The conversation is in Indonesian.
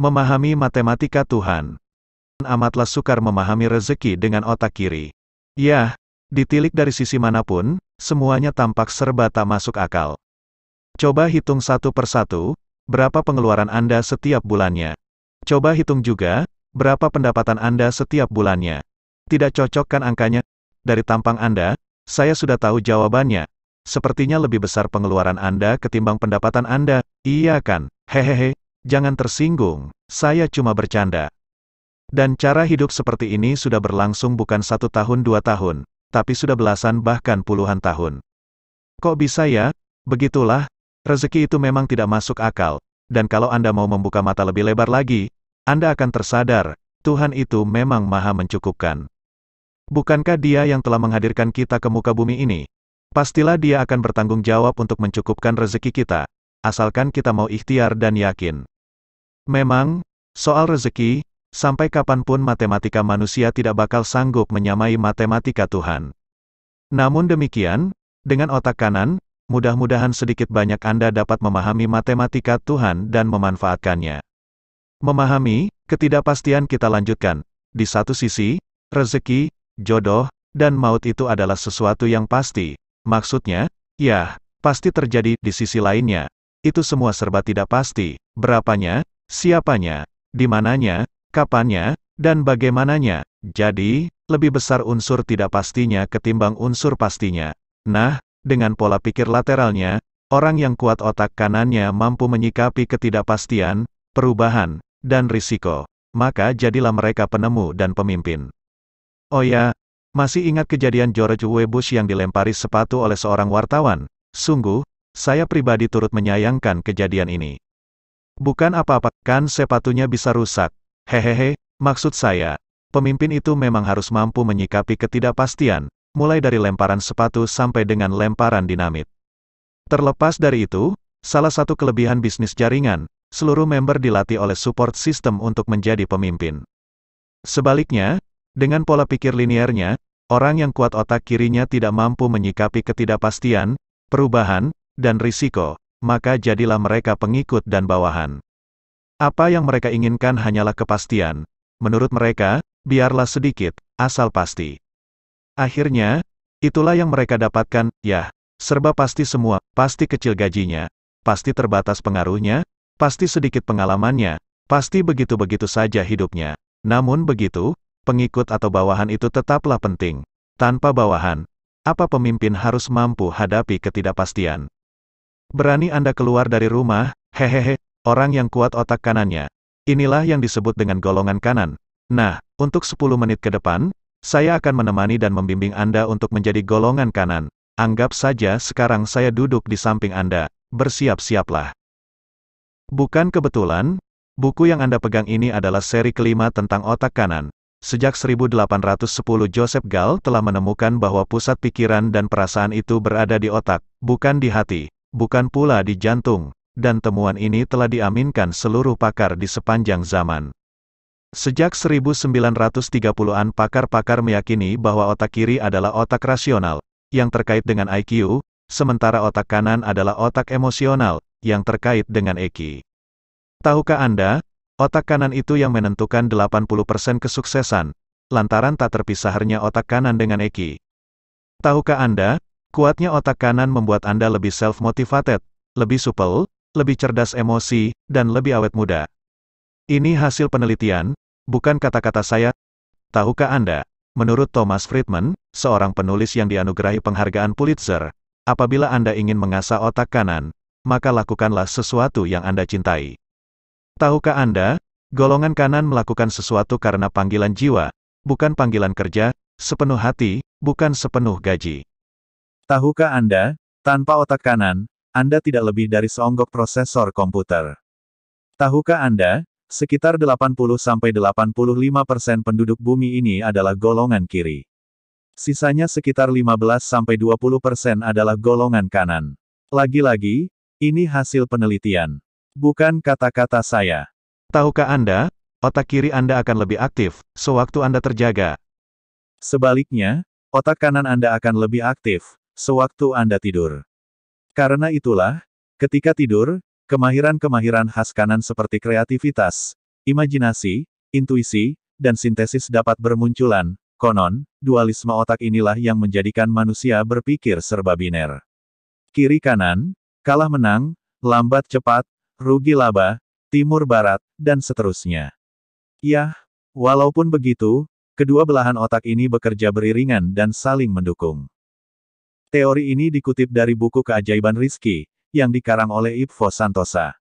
Memahami matematika Tuhan. Amatlah sukar memahami rezeki dengan otak kiri. Ya, ditilik dari sisi manapun, semuanya tampak serba tak masuk akal. Coba hitung satu persatu, berapa pengeluaran Anda setiap bulannya. Coba hitung juga, berapa pendapatan Anda setiap bulannya. Tidak cocok kan angkanya? Dari tampang Anda, saya sudah tahu jawabannya. Sepertinya lebih besar pengeluaran Anda ketimbang pendapatan Anda, iya kan? Hehehe, jangan tersinggung, saya cuma bercanda. Dan cara hidup seperti ini sudah berlangsung bukan 1 tahun 2 tahun, tapi sudah belasan bahkan puluhan tahun. Kok bisa ya? Begitulah, rezeki itu memang tidak masuk akal, dan kalau Anda mau membuka mata lebih lebar lagi, Anda akan tersadar, Tuhan itu memang maha mencukupkan. Bukankah Dia yang telah menghadirkan kita ke muka bumi ini? Pastilah Dia akan bertanggung jawab untuk mencukupkan rezeki kita, asalkan kita mau ikhtiar dan yakin. Memang, soal rezeki, sampai kapanpun matematika manusia tidak bakal sanggup menyamai matematika Tuhan. Namun demikian, dengan otak kanan, mudah-mudahan sedikit banyak Anda dapat memahami matematika Tuhan dan memanfaatkannya. Memahami, ketidakpastian kita lanjutkan. Di satu sisi, rezeki, jodoh, dan maut itu adalah sesuatu yang pasti. Maksudnya, ya, pasti terjadi. Di sisi lainnya, itu semua serba tidak pasti. Berapanya, siapanya, di mananya, kapannya, dan bagaimananya. Jadi, lebih besar unsur tidak pastinya ketimbang unsur pastinya. Nah, dengan pola pikir lateralnya, orang yang kuat otak kanannya mampu menyikapi ketidakpastian, perubahan, dan risiko. Maka jadilah mereka penemu dan pemimpin. Oh ya, masih ingat kejadian George W. Bush yang dilempari sepatu oleh seorang wartawan? Sungguh, saya pribadi turut menyayangkan kejadian ini. Bukan apa-apa, kan sepatunya bisa rusak. Hehehe, maksud saya, pemimpin itu memang harus mampu menyikapi ketidakpastian, mulai dari lemparan sepatu sampai dengan lemparan dinamit. Terlepas dari itu, salah satu kelebihan bisnis jaringan, seluruh member dilatih oleh support system untuk menjadi pemimpin. Sebaliknya, dengan pola pikir linearnya, orang yang kuat otak kirinya tidak mampu menyikapi ketidakpastian, perubahan, dan risiko, maka jadilah mereka pengikut dan bawahan. Apa yang mereka inginkan hanyalah kepastian. Menurut mereka, biarlah sedikit, asal pasti. Akhirnya, itulah yang mereka dapatkan, ya, serba pasti semua, pasti kecil gajinya, pasti terbatas pengaruhnya, pasti sedikit pengalamannya, pasti begitu-begitu saja hidupnya. Namun begitu, pengikut atau bawahan itu tetaplah penting. Tanpa bawahan, apa pemimpin harus mampu hadapi ketidakpastian? Berani Anda keluar dari rumah, hehehe, orang yang kuat otak kanannya. Inilah yang disebut dengan golongan kanan. Nah, untuk 10 menit ke depan, saya akan menemani dan membimbing Anda untuk menjadi golongan kanan. Anggap saja sekarang saya duduk di samping Anda. Bersiap-siaplah. Bukan kebetulan, buku yang Anda pegang ini adalah seri kelima tentang otak kanan. Sejak 1810 Joseph Gall telah menemukan bahwa pusat pikiran dan perasaan itu berada di otak, bukan di hati, bukan pula di jantung. Dan temuan ini telah diaminkan seluruh pakar di sepanjang zaman. Sejak 1930-an pakar-pakar meyakini bahwa otak kiri adalah otak rasional, yang terkait dengan IQ, sementara otak kanan adalah otak emosional, yang terkait dengan EQ. Tahukah Anda, otak kanan itu yang menentukan 80% kesuksesan, lantaran tak terpisahnya otak kanan dengan EQ. Tahukah Anda, kuatnya otak kanan membuat Anda lebih self-motivated, lebih supel, lebih cerdas emosi, dan lebih awet muda. Ini hasil penelitian, bukan kata-kata saya. Tahukah Anda, menurut Thomas Friedman, seorang penulis yang dianugerahi penghargaan Pulitzer, apabila Anda ingin mengasah otak kanan, maka lakukanlah sesuatu yang Anda cintai. Tahukah Anda, golongan kanan melakukan sesuatu karena panggilan jiwa, bukan panggilan kerja, sepenuh hati, bukan sepenuh gaji. Tahukah Anda, tanpa otak kanan, Anda tidak lebih dari seonggok prosesor komputer. Tahukah Anda, sekitar 80-85% penduduk bumi ini adalah golongan kiri. Sisanya sekitar 15-20% adalah golongan kanan. Lagi-lagi, ini hasil penelitian. Bukan kata-kata saya. Tahukah Anda, otak kiri Anda akan lebih aktif, sewaktu Anda terjaga. Sebaliknya, otak kanan Anda akan lebih aktif, sewaktu Anda tidur. Karena itulah, ketika tidur, kemahiran-kemahiran khas kanan seperti kreativitas, Imajinasi, intuisi, dan sintesis dapat bermunculan. Konon, dualisme otak inilah yang menjadikan manusia berpikir serba biner. Kiri kanan, kalah menang, lambat cepat, rugi laba, timur barat, dan seterusnya. Yah, walaupun begitu, kedua belahan otak ini bekerja beriringan dan saling mendukung. Teori ini dikutip dari buku Keajaiban Rizki, yang dikarang oleh Ipvo Santosa.